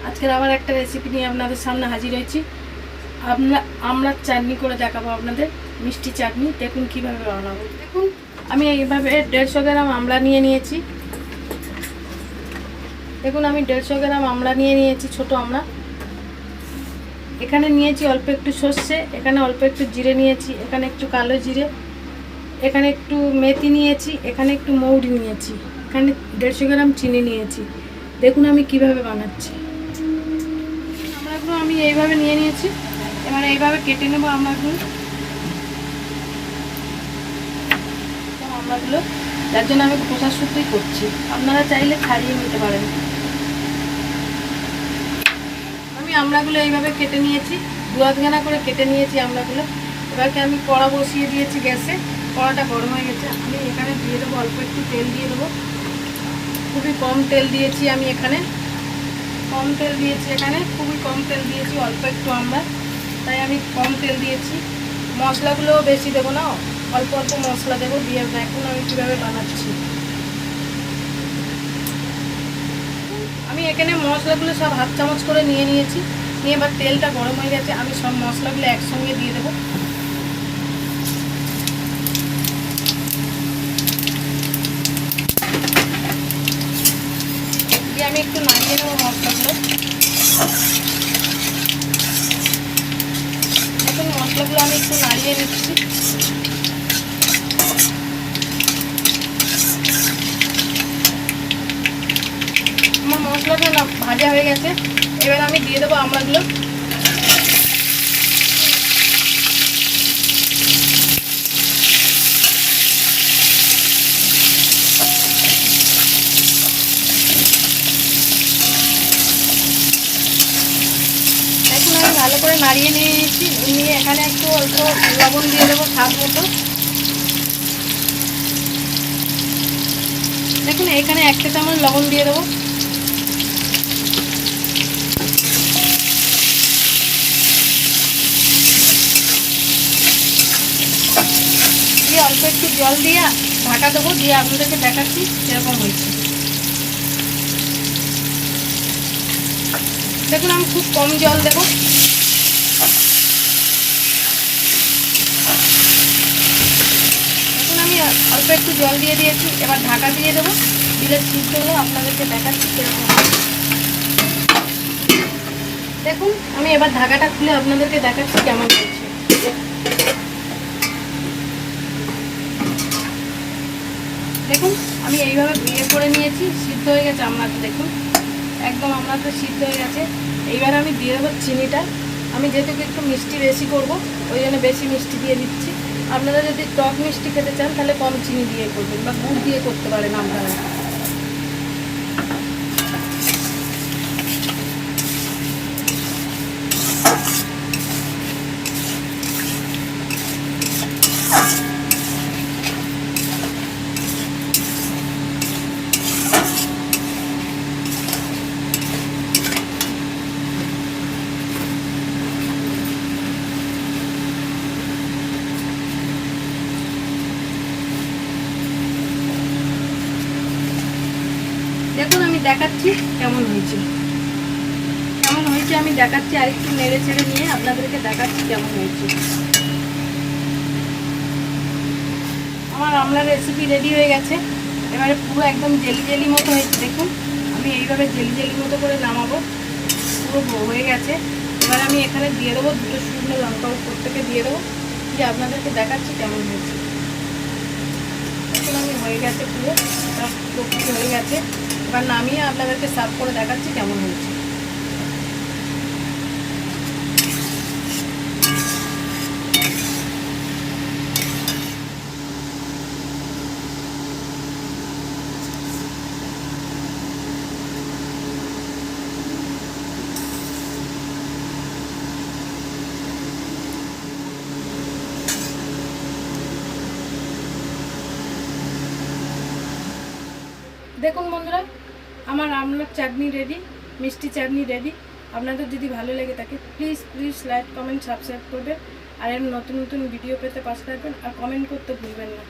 আজকের আবার একটা রেসিপি নিয়ে আপনাদের সামনে হাজির হয়েছি। আমড়ার চাটনি করে দেখাবো আপনাদের, মিষ্টি চাটনি। দেখুন কিভাবে বানাবো। দেখুন আমি এইভাবে 150 গ্রাম আমড়া নিয়ে নিয়েছি। দেখুন আমি 150 গ্রাম আমড়া নিয়ে নিয়েছি, ছোট আমড়া। এখানে নিয়েছি অল্প একটু সর্ষে, এখানে অল্প একটু জিরে নিয়েছি, এখানে একটু কালো জিরে, এখানে একটু মেথি নিয়েছি, এখানে একটু মৌরি নিয়েছি, এখানে 150 গ্রাম চিনি নিয়েছি। দেখুন আমি কিভাবে বানাচ্ছি। আমড়াগুলো আমি এইভাবে নিয়ে নিয়েছি, এবার এইভাবে কেটে নেবো আমড়াগুলো। আমড়াগুলো যার জন্য আমি খোসা শুদ্ধই করছি, আপনারা চাইলে ছাড়িয়ে নিতে পারেন। আমি আমড়াগুলো এইভাবে কেটে নিয়েছি, 2 খানা করে কেটে নিয়েছি আমড়াগুলো। এবারকে আমি কড়া বসিয়ে দিয়েছি গ্যাসে, কড়াটা গরম হয়ে গেছে। আমি এখানে দিয়ে দেবো অল্প একটু তেল দিয়ে দেবো। খুবই কম তেল দিয়েছি আমি এখানে, কম তেল দিয়েছি এখানে, খুবই কম তেল দিয়েছি, অল্প একটু আমড়া তাই আমি কম তেল দিয়েছি। মশলাগুলোও বেশি দেবো না, অল্প অল্প মশলা দেবো। দিয়ে দেখুন আমি কীভাবে বানাচ্ছি। আমি এখানে মশলাগুলো সব 1/2 চামচ করে নিয়ে নিয়েছি। নিয়ে এবার তেলটা গরম হয়ে গেছে, আমি সব মশলাগুলো একসঙ্গে দিয়ে দেবো। দিয়ে আমি একটু নাড়িয়ে নেবো মশলাগুলো। দেখুন মশলাগুলো আমি একটু নাড়িয়ে নিচ্ছি। আমার মশলাটা না ভাজা হয়ে গেছে, এবার আমি দিয়ে দেবো আমড়াগুলো। এখন আমি ভালো করে নাড়িয়ে নিয়েছি, নিয়ে এখানে একটু অল্প লবণ দিয়ে দেবো স্বাদ মতো। দেখুন এখানে 1 চামচ লবণ দিয়ে দেবো। দিয়ে অল্প একটু জল দিয়ে ঢাকা দেবো, দিয়ে আপনাদেরকে দেখাচ্ছি সেরকম হয়েছে। দেখুন আমি খুব কম জল দেবো। দেখুন আমি অল্প একটু জল দিয়ে দিয়েছি, এবার ঢাকা দিয়ে দেবো। দিলে সিদ্ধ হলো আপনাদেরকে দেখাচ্ছি সেরকম। দেখুন আমি এবার ঢাকাটা খুলে আপনাদেরকে দেখাচ্ছি কেমন হয়েছে। দেখুন আমি এইভাবে বিয়ে করে নিয়েছি, সিদ্ধ হয়ে গেছে আমড়াটা। দেখুন একদম আমড়াটা সিদ্ধ হয়ে গেছে। এইবার আমি দিয়ে দেবো চিনিটা। আমি যেহেতু একটু মিষ্টি বেশি করব, ওই জন্য বেশি মিষ্টি দিয়ে দিচ্ছি। আপনারা যদি টক মিষ্টি খেতে চান তাহলে কম চিনি দিয়ে করবেন, বা গুড় দিয়ে করতে পারেন আপনারা। দেখুন আমি দেখাচ্ছি কেমন হয়েছে, কেমন হয়েছে আমি দেখাচ্ছি। আর একটু নেড়ে ছেড়ে নিয়ে আপনাদেরকে দেখাচ্ছি কেমন হয়েছে। আমার আমড়ার রেসিপি রেডি হয়ে গেছে। এবারে পুরো একদম জেলি জেলি মতো হয়েছে। দেখুন আমি এইভাবে জেলি জেলি মতো করে নামাবো, পুরো হয়ে গেছে। এবার আমি এখানে দিয়ে দেবো 2 শুকনো লঙ্কা, উপর থেকে দিয়ে দেবো, দিয়ে আপনাদেরকে দেখাচ্ছি কেমন হয়েছে। দেখুন আমি হয়ে গেছে, পুরো হয়ে গেছে। এবার নামিয়ে আপনাদেরকে সার্ভ করে দেখাচ্ছি কেমন হয়েছে। দেখুন বন্ধুরা আমার আমড়ার চাটনি রেডি, মিষ্টি চাটনি রেডি। আপনাদের যদি ভালো লেগে থাকে প্লিজ লাইক কমেন্ট সাবস্ক্রাইব করবেন। আর এর নতুন নতুন ভিডিও পেতে পাশে থাকবেন, আর কমেন্ট করতে ভুলবেন না।